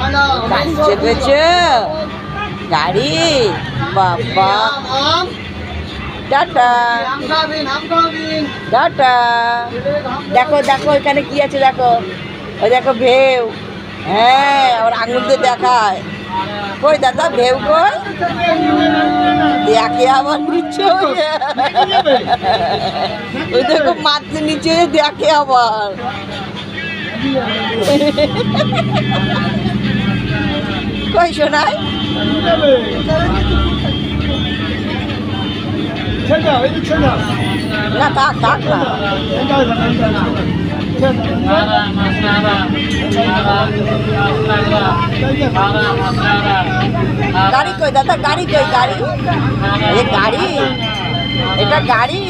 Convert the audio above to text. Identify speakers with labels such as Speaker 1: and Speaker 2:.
Speaker 1: গাড়ি চেপেছ, গাড়ি, বাবা, টাটা টাটা। দেখো দেখো এখানে কি আছে, দেখো ওই দেখো ভেউ। হ্যাঁ, আবার আঙুল দিয়ে দেখায়। কই দাদা ভেউ কই? দেখে আবার নিচে, ওই দেখো মাত্র নিচে দেখে আবার। কই শোনায় না, থাক থাক না। গাড়ি কই দাদা, গাড়ি কই? গাড়ি, এ গাড়ি, এটা গাড়ি।